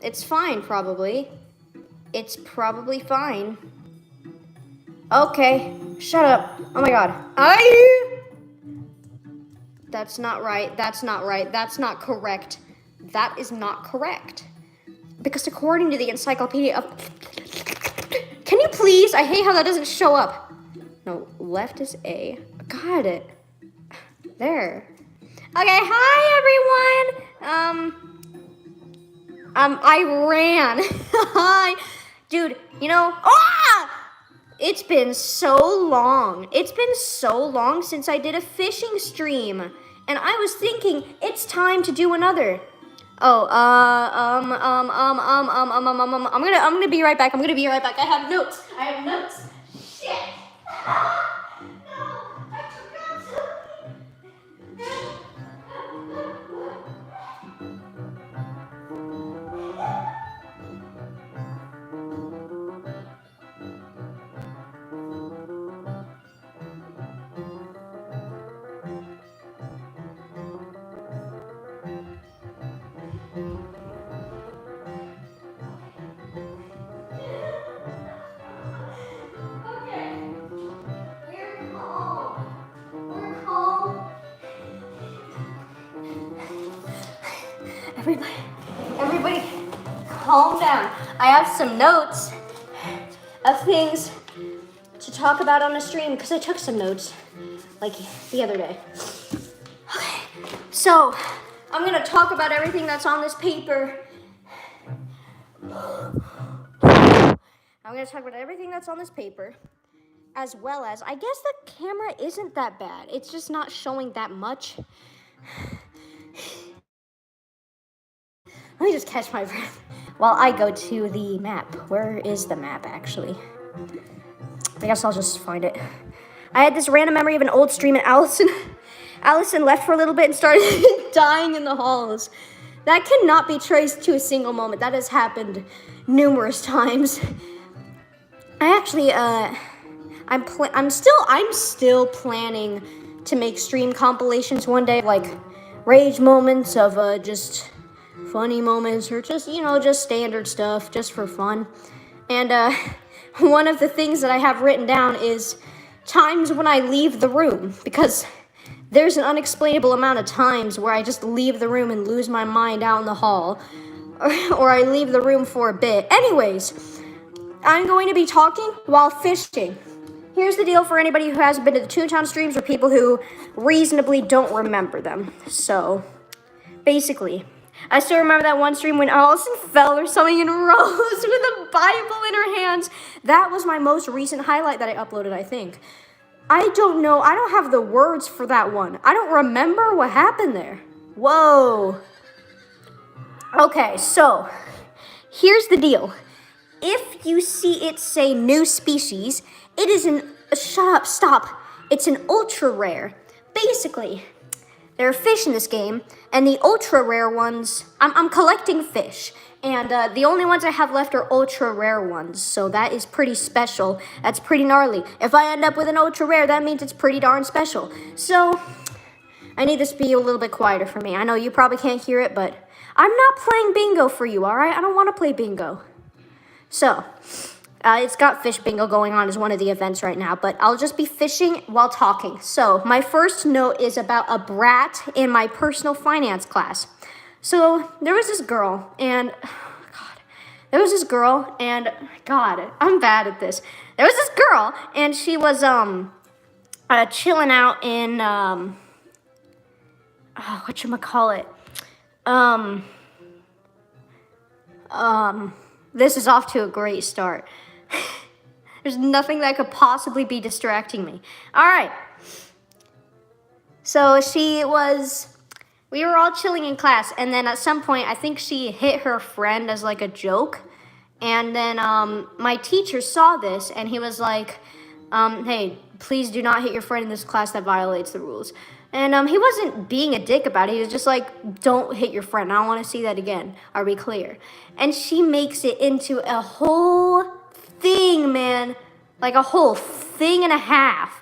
It's fine, probably. It's probably fine. Okay, shut up. Oh my god. That's not right. That's not right. That's not correct. That is not correct. Because according to the Encyclopedia of... Can you please? I hate how that doesn't show up. No, left is A. Got it. There. Okay, hi everyone. I ran. Hi. Dude, you know, it's been so long. It's been so long since I did a fishing stream. And I was thinking it's time to do another. Oh, I'm gonna be right back. I'm gonna be right back. I have notes. Shit. No, I forgot something. Okay. We're calm. We're calm. Everybody, calm down. I have some notes of things to talk about on the stream because I took some notes like the other day. Okay, so I'm gonna talk about everything that's on this paper. I'm gonna talk about everything that's on this paper, as well as, I guess the camera isn't that bad. It's just not showing that much. Let me just catch my breath while I go to the map. Where is the map, actually? I guess I'll just find it. I had this random memory of an old stream, and Allison left for a little bit and started dying in the halls. That cannot be traced to a single moment. That has happened numerous times. I actually, I'm still planning to make stream compilations one day, like rage moments of just funny moments, or just, you know, just standard stuff, just for fun. And one of the things that I have written down is times when I leave the room, because there's an unexplainable amount of times where I just leave the room and lose my mind out in the hall, or I leave the room for a bit. Anyways, I'm going to be talking while fishing. Here's the deal for anybody who hasn't been to the Toontown streams, or people who reasonably don't remember them. So, basically, I still remember that one stream when Allison fell or something and rose with a Bible in her hands. That was my most recent highlight that I uploaded, I think. I don't know. I don't have the words for that one. I don't remember what happened there. Whoa. Okay, so here's the deal. If you see it say new species, it is shut up, stop. It's an ultra rare. Basically, there are fish in this game, and the ultra rare ones, I'm collecting fish, and the only ones I have left are ultra rare ones, so that is pretty special. That's pretty gnarly. If I end up with an ultra rare, that means it's pretty darn special. So, I need this to be a little bit quieter for me. I know you probably can't hear it, but I'm not playing bingo for you, all right? I don't want to play bingo. So, it's got fish bingo going on as one of the events right now, but I'll just be fishing while talking. So, my first note is about a brat in my personal finance class. So, there was this girl, and, God, I'm bad at this. There was this girl, and she was, chilling out in, whatchamacallit? This is off to a great start. There's nothing that could possibly be distracting me. All right. So we were all chilling in class, and then at some point, I think she hit her friend as like a joke. And then my teacher saw this, and he was like, hey, please do not hit your friend in this class, that violates the rules. And he wasn't being a dick about it. He was just like, don't hit your friend. I don't want to see that again. Are we clear? And she makes it into a whole thing, man. Like a whole thing and a half.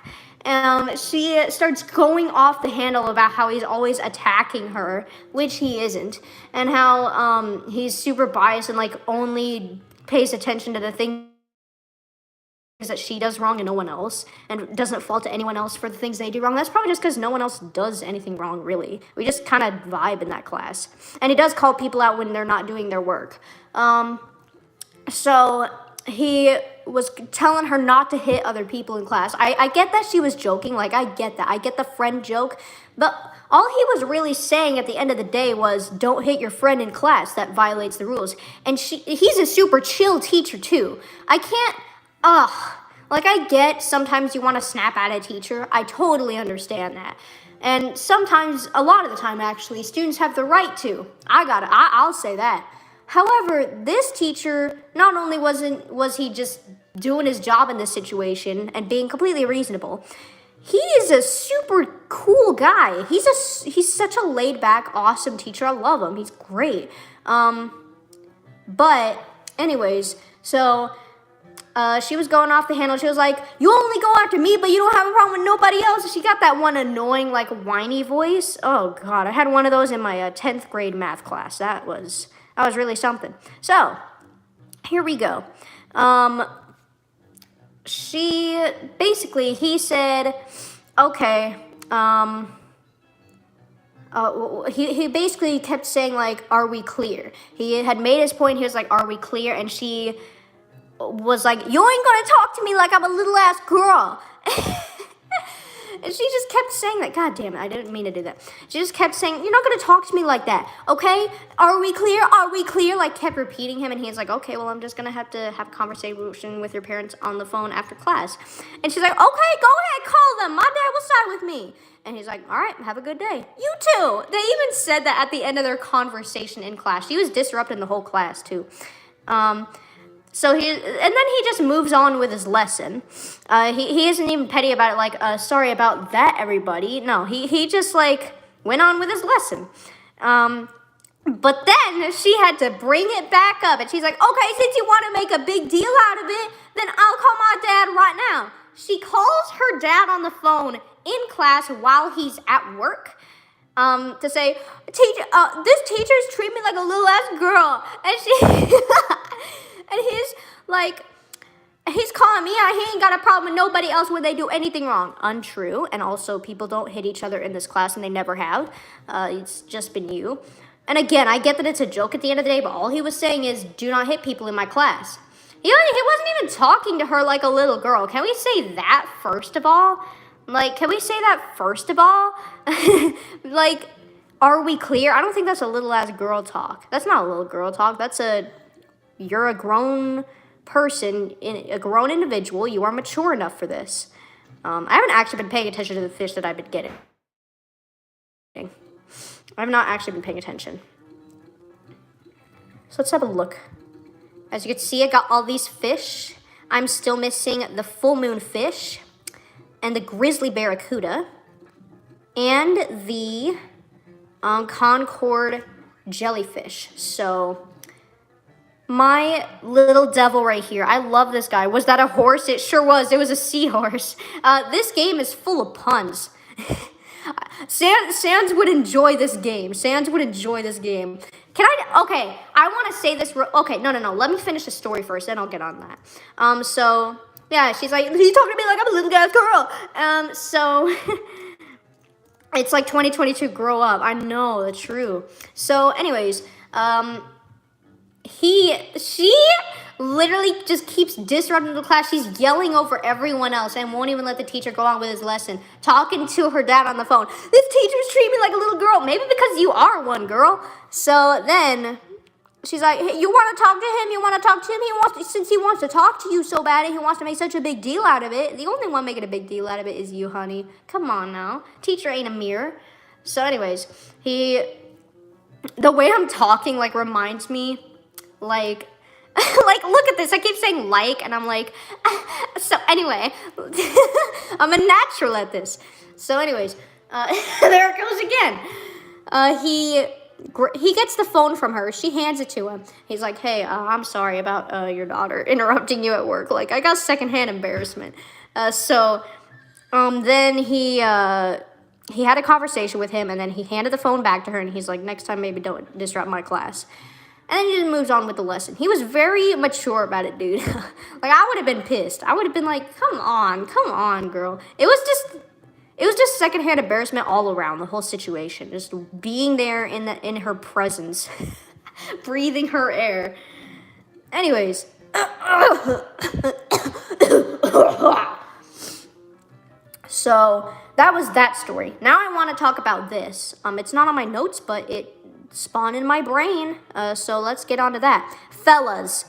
She starts going off the handle about how he's always attacking her, which he isn't, and how he's super biased and like only pays attention to the things that she does wrong and no one else, and doesn't fault anyone else for the things they do wrong. That's probably just because no one else does anything wrong, really. We just kind of vibe in that class. And he does call people out when they're not doing their work. So he was telling her not to hit other people in class. I get that she was joking, like I get that. I get the friend joke, but all he was really saying at the end of the day was don't hit your friend in class, that violates the rules. And he's a super chill teacher too. I can't, like I get sometimes you want to snap at a teacher. I totally understand that. And sometimes, a lot of the time actually, students have the right to. I'll say that. However, this teacher, not only was he just doing his job in this situation and being completely reasonable, he is a super cool guy. He's such a laid back, awesome teacher. I love him. He's great. But anyways, so she was going off the handle. She was like, you only go after me, but you don't have a problem with nobody else. She got that one annoying, like, whiny voice. Oh, God. I had one of those in my 10th grade math class. That was really something. So, here we go. He said, okay, he basically kept saying, like, are we clear? He had made his point. He was like, are we clear? And she was like, you ain't gonna talk to me like I'm a little ass girl. And she just kept saying that. God damn it, I didn't mean to do that. She just kept saying, you're not gonna talk to me like that, okay? Are we clear? Are we clear? Like, kept repeating him, and he's like, okay, well, I'm just gonna have to have a conversation with your parents on the phone after class. And she's like, okay, go ahead, call them. My dad will side with me. And he's like, all right, have a good day. You too. They even said that at the end of their conversation in class. She was disrupting the whole class, too. So then he just moves on with his lesson. He isn't even petty about it, like, sorry about that, everybody. No, he just, like, went on with his lesson. But then she had to bring it back up, and she's like, okay, since you want to make a big deal out of it, then I'll call my dad right now. She calls her dad on the phone in class while he's at work. To say, teacher, this teacher's treating me like a little ass girl. And she... And he's calling me out. He ain't got a problem with nobody else when they do anything wrong. Untrue. And also, people don't hit each other in this class, and they never have. It's just been you. And again, I get that it's a joke at the end of the day, but all he was saying is, do not hit people in my class. He wasn't even talking to her like a little girl. Can we say that first of all? Like, can we say that first of all? Like, are we clear? I don't think that's a little ass girl talk. That's not a little girl talk. You're a grown person, a grown individual. You are mature enough for this. I haven't actually been paying attention to the fish that I've been getting. I've not actually been paying attention. So let's have a look. As you can see, I got all these fish. I'm still missing the full moon fish and the grizzly barracuda and the Concord jellyfish. So... my little devil right here. I love this guy. Was that a horse? It sure was. It was a seahorse. This game is full of puns. Sans would enjoy this game. Sans would enjoy this game. Okay, I want to say this. Okay, no. Let me finish the story first, then I'll get on that. So, yeah, she's like, he's talking to me like I'm a little ass girl. So... it's like 2022, grow up. I know, that's true. So, anyways, she literally just keeps disrupting the class. She's yelling over everyone else and won't even let the teacher go on with his lesson. Talking to her dad on the phone. This teacher's treating me like a little girl. Maybe because you are one, girl. So then she's like, hey, you want to talk to him? You want to talk to him? Since he wants to talk to you so bad and he wants to make such a big deal out of it. The only one making a big deal out of it is you, honey. Come on now. Teacher ain't a mirror. So anyways, the way I'm talking, like, reminds me... like, look at this. I keep saying like, and I'm like, so anyway, I'm a natural at this. So anyways, there it goes again. He gets the phone from her. She hands it to him. He's like, hey, I'm sorry about your daughter interrupting you at work. Like, I got secondhand embarrassment. So Then he had a conversation with him, and then he handed the phone back to her, and he's like, next time maybe don't disrupt my class. And then he just moves on with the lesson. He was very mature about it, dude. Like, I would have been pissed. I would have been like, come on, girl. It was just secondhand embarrassment all around, the whole situation. Just being there in her presence, breathing her air. Anyways. So that was that story. Now I want to talk about this. It's not on my notes, but it spawned in my brain. So let's get on to that. Fellas,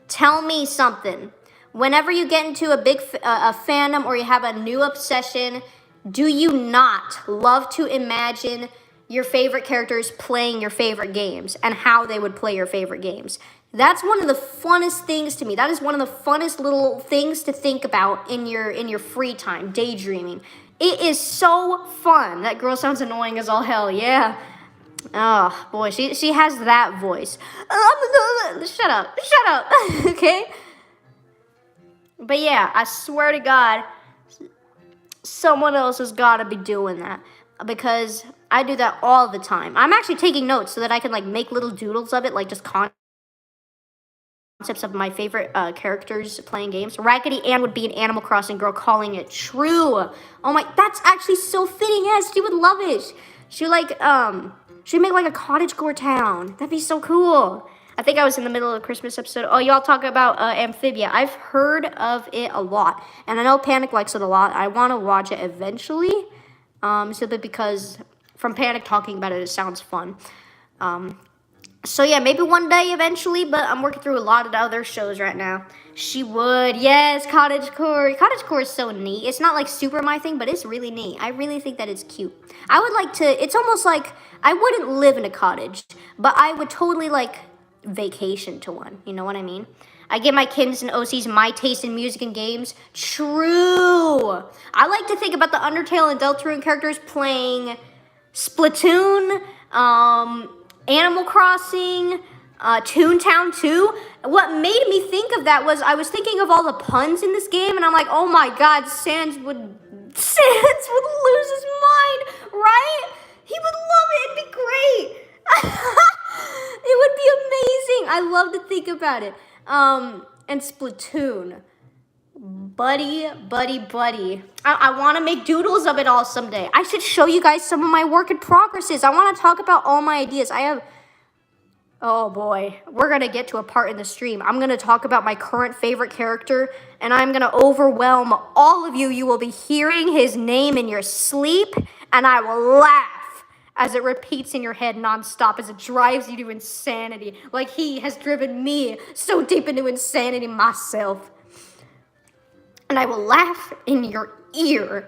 tell me something. Whenever you get into a big fandom or you have a new obsession, do you not love to imagine your favorite characters playing your favorite games and how they would play your favorite games? That's one of the funnest things to me. That is one of the funnest little things to think about in your free time, daydreaming. It is so fun. That girl sounds annoying as all hell. Yeah. Oh boy, she has that voice. Shut up. Okay. But yeah, I swear to God, someone else has got to be doing that, because I do that all the time. I'm actually taking notes so that I can like make little doodles of it, like just concepts of my favorite characters playing games. Raggedy Ann would be an Animal Crossing girl, calling it true. Oh my, that's actually so fitting. Yes, she would love it. She'd make like a cottagecore town. That'd be so cool. I think I was in the middle of a Christmas episode. Oh, y'all talk about Amphibia. I've heard of it a lot, and I know Panic likes it a lot. I want to watch it eventually, simply because from Panic talking about it, it sounds fun. So yeah, maybe one day eventually, but I'm working through a lot of other shows right now. She would, yes, Cottagecore. Cottagecore is so neat. It's not like super my thing, but it's really neat. I really think that it's cute. I would like to, it's almost like, I wouldn't live in a cottage, but I would totally like vacation to one. You know what I mean? I give my kids and OCs my taste in music and games. True. I like to think about the Undertale and Deltarune characters playing Splatoon, Animal Crossing, Toontown 2. What made me think of that was I was thinking of all the puns in this game, and I'm like, oh my God, Sans would lose his mind, right? He would love it. It'd be great. It would be amazing. I love to think about it. And Splatoon. Buddy. I want to make doodles of it all someday. I should show you guys some of my work in progresses. I want to talk about all my ideas. Oh boy, we're going to get to a part in the stream. I'm going to talk about my current favorite character, and I'm going to overwhelm all of you. You will be hearing his name in your sleep, and I will laugh as it repeats in your head nonstop, as it drives you to insanity, like he has driven me so deep into insanity myself. And I will laugh in your ear.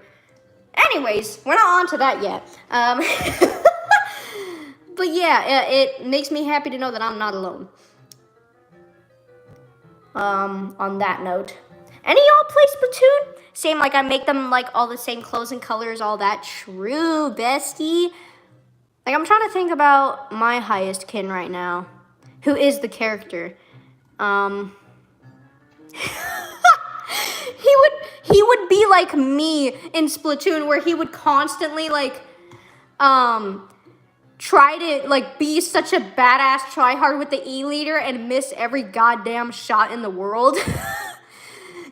Anyways, we're not on to that yet. But yeah, it makes me happy to know that I'm not alone. On that note, any of y'all play Splatoon? Same, like I make them like all the same clothes and colors, all that. True, bestie. Like I'm trying to think about my highest kin right now. Who is the character? He would be like me in Splatoon, where he would constantly like try to like be such a badass tryhard with the E-liter and miss every goddamn shot in the world.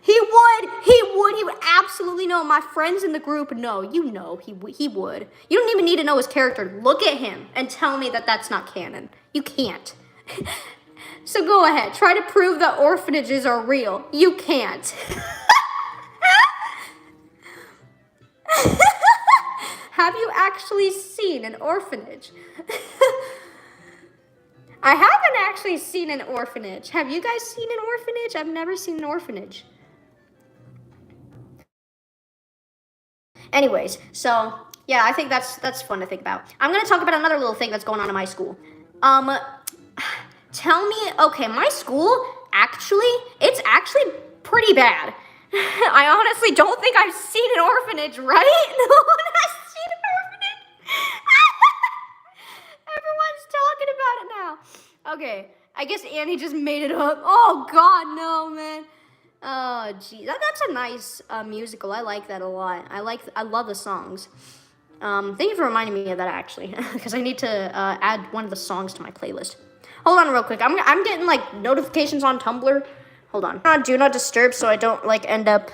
He would absolutely know. My friends in the group know. You know he would. You don't even need to know his character. Look at him and tell me that that's not canon. You can't. So go ahead. Try to prove that orphanages are real. You can't. Have you actually seen an orphanage? I haven't actually seen an orphanage. Have you guys seen an orphanage? I've never seen an orphanage. Anyways, so yeah, I think that's fun to think about. I'm gonna talk about another little thing that's going on in my school. Tell me, okay, my school it's actually pretty bad. I honestly don't think I've seen an orphanage, right? No one has seen an orphanage. Everyone's talking about it now. Okay, I guess Annie just made it up. Oh God, no, man. Oh, gee, that's a nice musical. I like that a lot. I love the songs. Thank you for reminding me of that actually, because I need to add one of the songs to my playlist. Hold on, real quick. I'm getting like notifications on Tumblr. Hold on. Do not disturb, so I don't like end up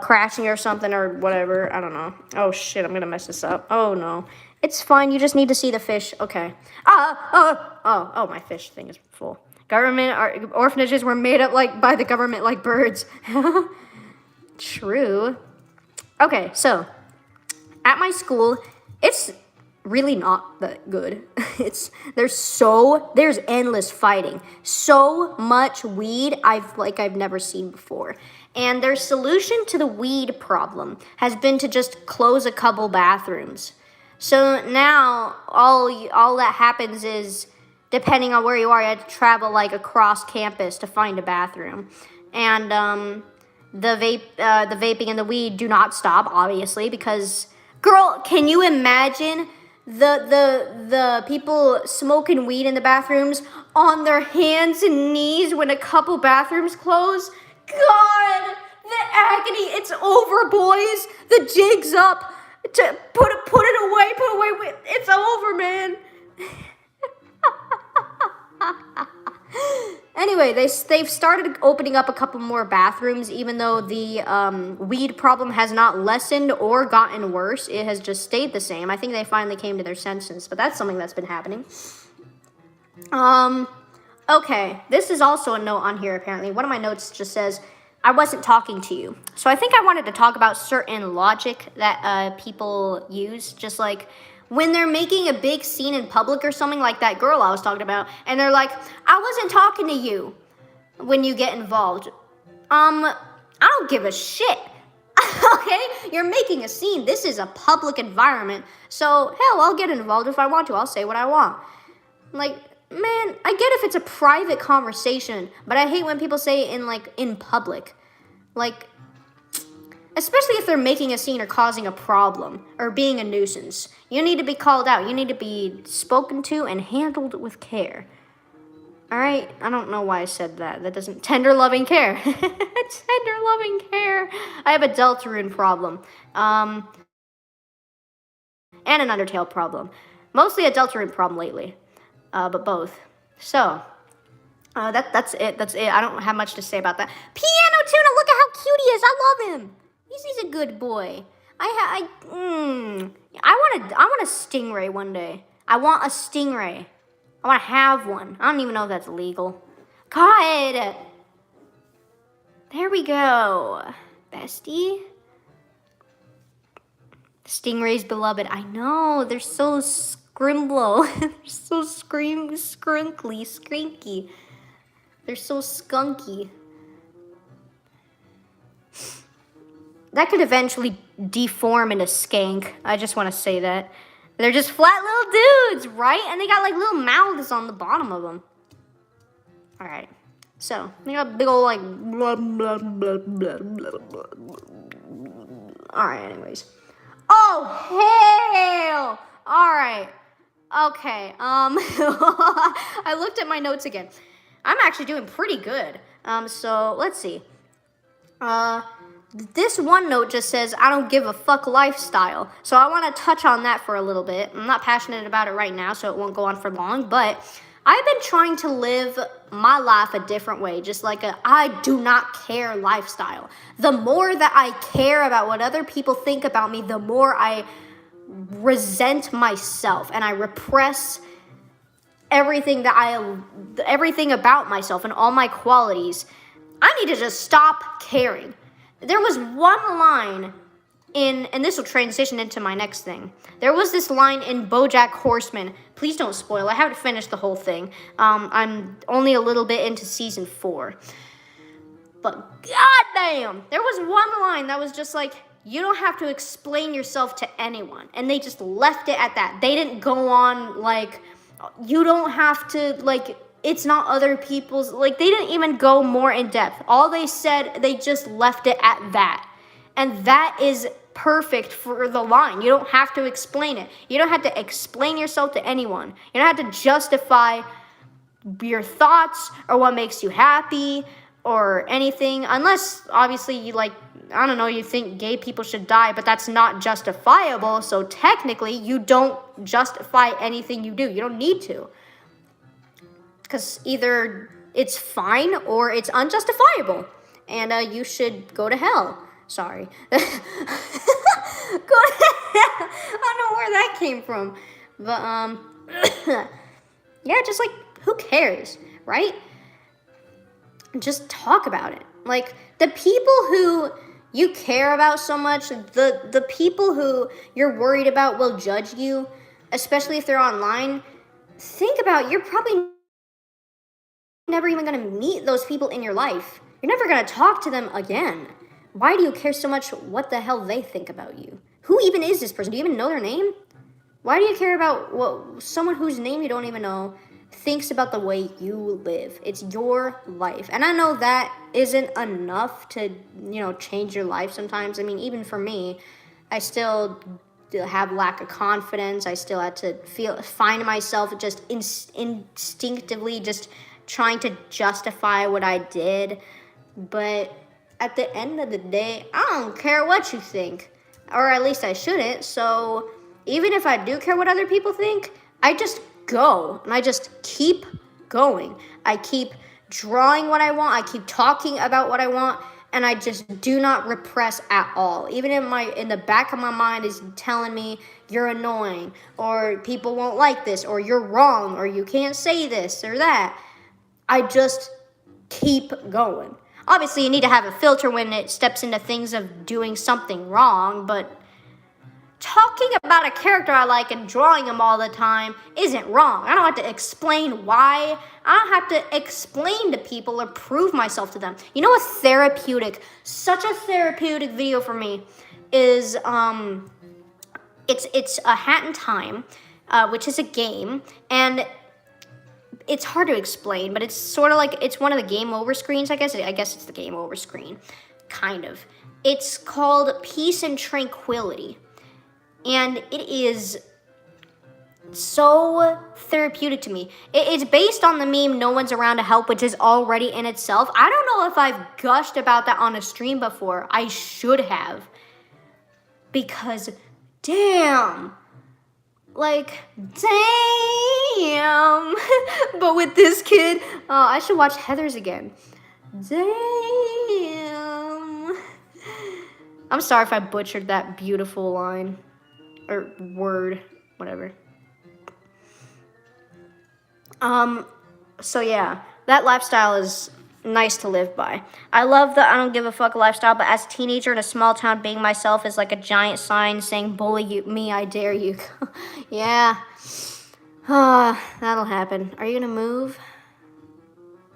crashing or something or whatever. I don't know. Oh shit, I'm gonna mess this up. Oh no, it's fine. You just need to see the fish. Okay. Oh, my fish thing is full. Orphanages were made up like by the government like birds. True. Okay, so at my school, it's really not that good. There's endless fighting. So much weed I've never seen before. And their solution to the weed problem has been to just close a couple bathrooms. So now all that happens is, depending on where you are, you have to travel like across campus to find a bathroom. And the vaping and the weed do not stop, obviously, because girl, can you imagine the people smoking weed in the bathrooms on their hands and knees when a couple bathrooms close? God, the agony! It's over, boys. The jig's up. To put it away. It's over, man. Anyway, they've started opening up a couple more bathrooms, even though the weed problem has not lessened or gotten worse. It has just stayed the same. I think they finally came to their senses, but that's something that's been happening. Okay, this is also a note on here, apparently. One of my notes just says, I wasn't talking to you. So I think I wanted to talk about certain logic that people use, just like when they're making a big scene in public or something, like that girl I was talking about, and they're like, I wasn't talking to you when you get involved. I don't give a shit. Okay? You're making a scene. This is a public environment. So, hell, I'll get involved if I want to. I'll say what I want. Like, man, I get if it's a private conversation, but I hate when people say it in public. Like, especially if they're making a scene or causing a problem or being a nuisance. You need to be called out. You need to be spoken to and handled with care. All right? I don't know why I said that. That doesn't... Tender loving care. Tender loving care. I have a Deltarune problem. And an Undertale problem. Mostly a Deltarune problem lately. But both. So, that's it. I don't have much to say about that. Piano Tuna, look at how cute he is. I love him. He's a good boy. I want a stingray one day. I want a stingray. I want to have one. I don't even know if that's legal. God. There we go. Bestie. Stingrays beloved. I know. They're so scrimble. They're so skrunkly, skrinky. They're so skunky. That could eventually deform into skank. I just want to say that. They're just flat little dudes, right? And they got like little mouths on the bottom of them. All right. So, they got big old like blah, blah, blah, blah, blah, blah. All right, anyways. Oh, hell. All right. Okay. I looked at my notes again. I'm actually doing pretty good. So, let's see. This one note just says, I don't give a fuck lifestyle. So I want to touch on that for a little bit. I'm not passionate about it right now, so it won't go on for long. But I've been trying to live my life a different way, just like a I do not care lifestyle. The more that I care about what other people think about me, the more I resent myself and I repress everything about myself and all my qualities. I need to just stop caring. There was one line and this will transition into my next thing. There was this line in BoJack Horseman. Please don't spoil. I haven't finished the whole thing. I'm only a little bit into season 4. But goddamn, there was one line that was just like, you don't have to explain yourself to anyone. And they just left it at that. They didn't go on like, you don't have to like, it's not other people's, like they didn't even go more in depth. All they said, they just left it at that. And that is perfect for the line. You don't have to explain it. You don't have to explain yourself to anyone. You don't have to justify your thoughts or what makes you happy or anything, unless obviously you like, I don't know, you think gay people should die, but that's not justifiable. So technically you don't justify anything you do. You don't need to, because either it's fine or it's unjustifiable, and you should go to hell. Sorry. Go to hell. I don't know where that came from, but yeah, just like, who cares, right? Just talk about it. Like, the people who you care about so much, the people who you're worried about will judge you, especially if they're online. Think about, you're probably never even going to meet those people in your life. You're never going to talk to them again. Why do you care so much what the hell they think about you? Who even is this person? Do you even know their name? Why do you care about what someone whose name you don't even know thinks about the way you live? It's your life. And I know that isn't enough to, change your life sometimes. I mean, even for me, I still have lack of confidence. I still had to find myself just instinctively just trying to justify what I did. But at the end of the day, I don't care what you think, or at least I shouldn't. So even if I do care what other people think, I just go and I just keep going. I keep drawing what I want. I keep talking about what I want, and I just do not repress at all. Even in the back of my mind is telling me you're annoying, or people won't like this, or you're wrong, or you can't say this or that. I just keep going. Obviously, you need to have a filter when it steps into things of doing something wrong, but talking about a character I like and drawing him all the time isn't wrong. I don't have to explain why. I don't have to explain to people or prove myself to them. You know what such a therapeutic video for me is, it's A Hat in Time, which is a game, and it's hard to explain, but it's sort of like, it's one of the game over screens, I guess it's the game over screen, kind of. It's called Peace and Tranquility, and it is so therapeutic to me. It's based on the meme No One's Around to Help, which is already in itself. I don't know if I've gushed about that on a stream before. I should have, because damn, but with this kid, I should watch Heathers again. Damn. I'm sorry if I butchered that beautiful line, or word, whatever. So yeah, that lifestyle is nice to live by. I love the I don't give a fuck lifestyle, but as a teenager in a small town, being myself is like a giant sign saying, bully me, I dare you. Yeah. That'll happen. Are you gonna move?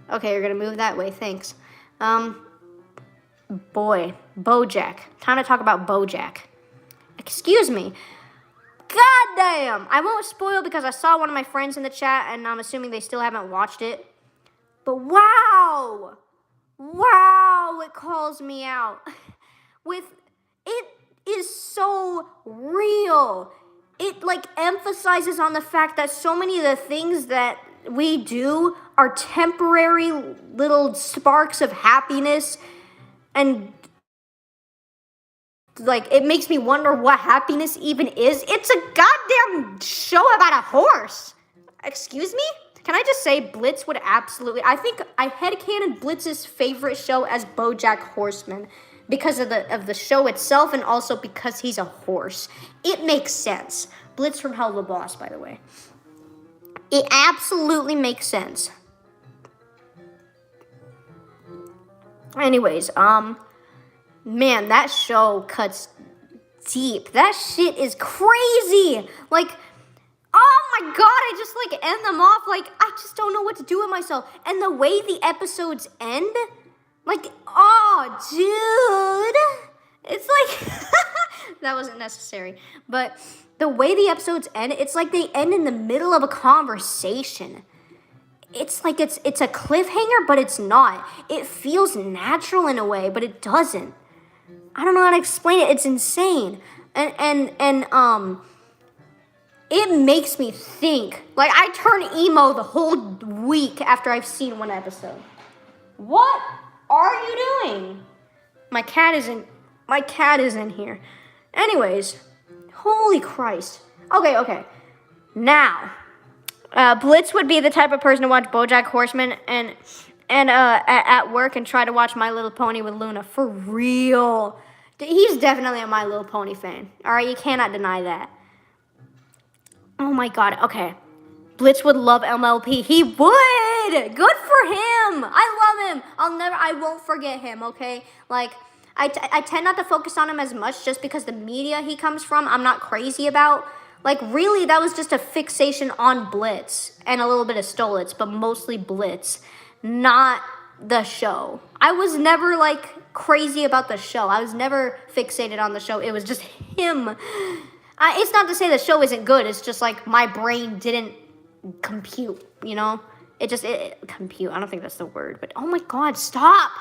Okay, you're gonna move that way, thanks. BoJack. Time to talk about BoJack. Excuse me. God damn! I won't spoil because I saw one of my friends in the chat, and I'm assuming they still haven't watched it. But wow, it calls me out. It is so real. It emphasizes on the fact that so many of the things that we do are temporary little sparks of happiness, and it makes me wonder what happiness even is. It's a goddamn show about a horse. Excuse me? Can I just say Blitz would absolutely... I think I headcanon Blitz's favorite show as BoJack Horseman because of the show itself, and also because he's a horse. It makes sense. Blitz from Helluva Boss, by the way. It absolutely makes sense. Anyways, man, that show cuts deep. That shit is crazy. Oh my god, I just end them off. I just don't know what to do with myself. And the way the episodes end, oh, dude. It's that wasn't necessary. But the way the episodes end, it's like they end in the middle of a conversation. It's it's a cliffhanger, but it's not. It feels natural in a way, but it doesn't. I don't know how to explain it. It's insane. And it makes me think. I turn emo the whole week after I've seen one episode. What are you doing? My cat is in here. Anyways, holy Christ. Okay. Now, Blitz would be the type of person to watch BoJack Horseman and at work and try to watch My Little Pony with Luna. For real. He's definitely a My Little Pony fan. All right, you cannot deny that. Oh my God. Okay. Blitz would love MLP. He would. Good for him. I love him. I won't forget him, okay? Like, I tend not to focus on him as much just because the media he comes from, I'm not crazy about. Like, really, that was just a fixation on Blitz and a little bit of Stolitz, but mostly Blitz, not the show. I was never, like, crazy about the show. I was never fixated on the show. It was just him. It's not to say the show isn't good. It's just, like, my brain didn't compute, you know? Compute. I don't think that's the word, but oh my God, stop.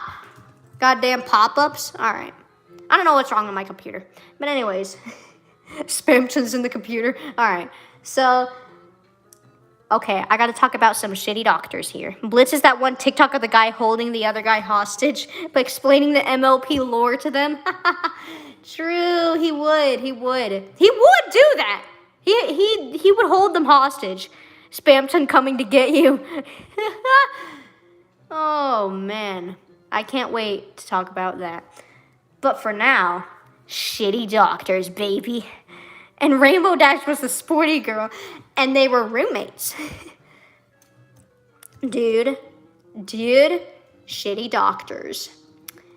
Goddamn pop-ups. All right. I don't know what's wrong with my computer. But anyways, Spamton's in the computer. All right. So, okay, I got to talk about some shitty doctors here. Blitz is that one TikTok of the guy holding the other guy hostage, but explaining the MLP lore to them. True, he would. He would do that. He would hold them hostage. Spamton coming to get you. Oh, man. I can't wait to talk about that. But for now, shitty doctors, baby. And Rainbow Dash was the sporty girl, and they were roommates. Dude, shitty doctors.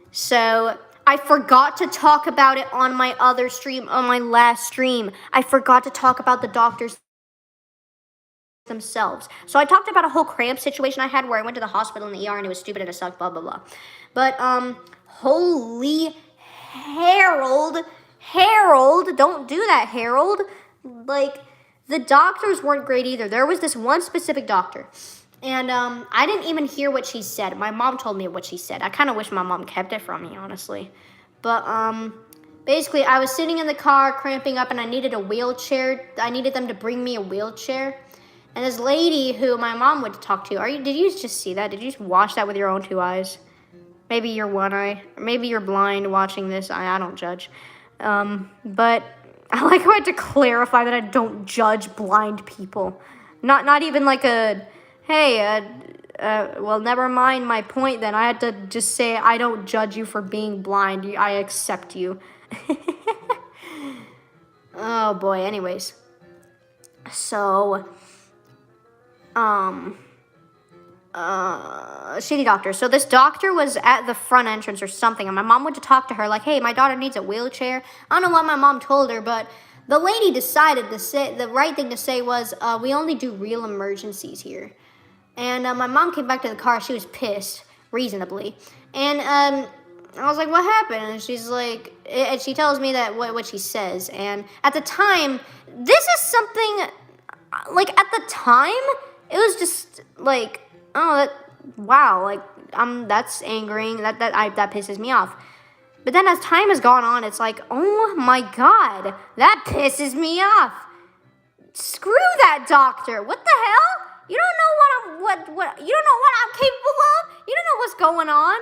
So I forgot to talk about it on my other stream, on my last stream. I forgot to talk about the doctors themselves. So I talked about a whole cramp situation I had where I went to the hospital in the ER and it was stupid and it sucked, blah, blah, blah. But, holy Harold, don't do that, Harold. Like, the doctors weren't great either. There was this one specific doctor, and, I didn't even hear what she said. My mom told me what she said. I kind of wish my mom kept it from me, honestly. But, basically, I was sitting in the car, cramping up, and I needed a wheelchair. I needed them to bring me a wheelchair. And this lady who my mom would talk to, did you just see that? Did you just watch that with your own two eyes? Maybe your one eye, or maybe you're blind watching this. I don't judge. But I like how I had to clarify that I don't judge blind people. Not even like well, never mind my point then. I had to just say I don't judge you for being blind. I accept you. Oh boy, anyways. So, shitty doctor. So this doctor was at the front entrance or something, and my mom went to talk to her like, hey, my daughter needs a wheelchair. I don't know what my mom told her, but the lady decided to say, the right thing to say was, we only do real emergencies here. And my mom came back to the car. She was pissed, reasonably. And I was like, what happened? And she's like, and she tells me that what she says. And at the time, this is something, like, at the time, it was just like, oh, wow, like, that's angering. That pisses me off. But then as time has gone on, it's like, oh my God, that pisses me off. Screw that doctor. What the hell? You don't know what you don't know what I'm capable of? You don't know what's going on?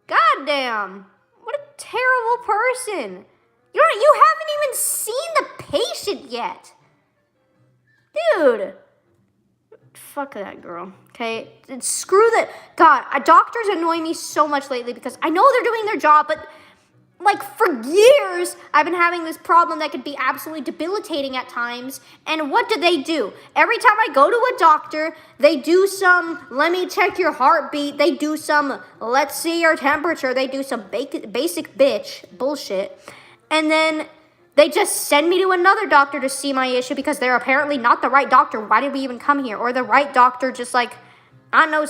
Goddamn. What a terrible person. You haven't even seen the patient yet. Dude. Fuck that girl, okay? And screw that. God, doctors annoy me so much lately because I know they're doing their job, but like for years, I've been having this problem that could be absolutely debilitating at times. And what do? Every time I go to a doctor, they do some, let me check your heartbeat. They do some, let's see your temperature. They do some basic bitch bullshit. And then they just send me to another doctor to see my issue because they're apparently not the right doctor. Why did we even come here? Or the right doctor just like, I don't know,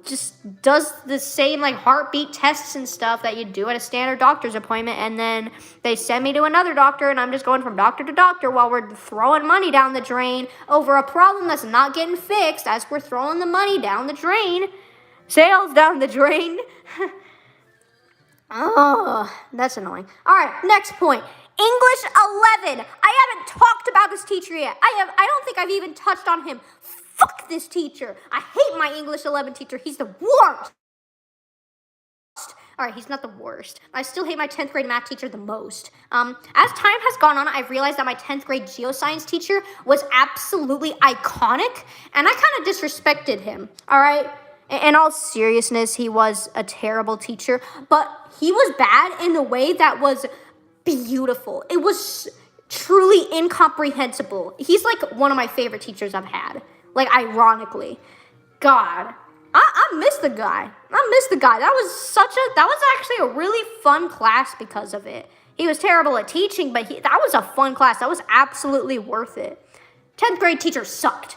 just does the same like heartbeat tests and stuff that you do at a standard doctor's appointment, and then they send me to another doctor, and I'm just going from doctor to doctor while we're throwing money down the drain over a problem that's not getting fixed as we're throwing the money down the drain. Sales down the drain. Oh, that's annoying. All right, next point. English 11. I haven't talked about this teacher yet. I don't think I've even touched on him. Fuck this teacher. I hate my English 11 teacher. He's the worst. All right, he's not the worst. I still hate my 10th grade math teacher the most. As time has gone on, I've realized that my 10th grade geoscience teacher was absolutely iconic, and I kind of disrespected him, all right? In all seriousness, he was a terrible teacher, but he was bad in a way that was beautiful. It was truly incomprehensible. He's like one of my favorite teachers I've had, like ironically. God, I miss the guy. That was actually a really fun class because of it. He was terrible at teaching, but that was a fun class. That was absolutely worth it. 10th grade teacher sucked.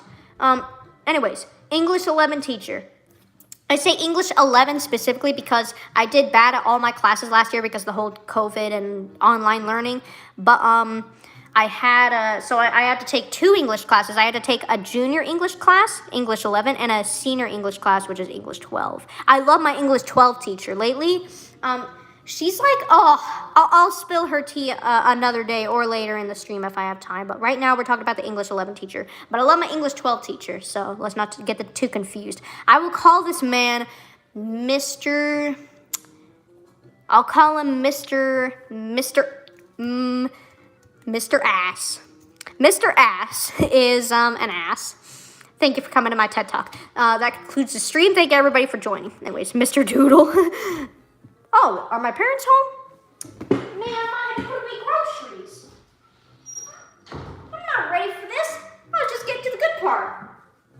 Anyways, English 11 teacher. I say English 11 specifically because I did bad at all my classes last year because of the whole COVID and online learning. But I had to take 2 English classes. I had to take a junior English class, English 11, and a senior English class, which is English 12. I love my English 12 teacher. Lately, she's like, I'll spill her tea another day or later in the stream if I have time. But right now we're talking about the English 11 teacher. But I love my English 12 teacher, so let's not get too confused. I will call this man Mr. I'll call him Mr. Ass. Mr. Ass is an ass. Thank you for coming to my TED Talk. That concludes the stream. Thank you everybody for joining. Anyways, Mr. Doodle. Oh, are my parents home? Man, I had to put away groceries. I'm not ready for this. Let's just get to the good part.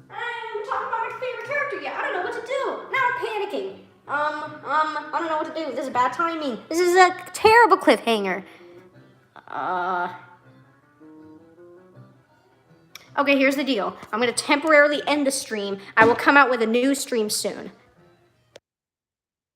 I ain't even talking about my favorite character yet. I don't know what to do. Now I'm panicking. I don't know what to do. This is bad timing. This is a terrible cliffhanger. Okay, here's the deal. I'm going to temporarily end the stream. I will come out with a new stream soon.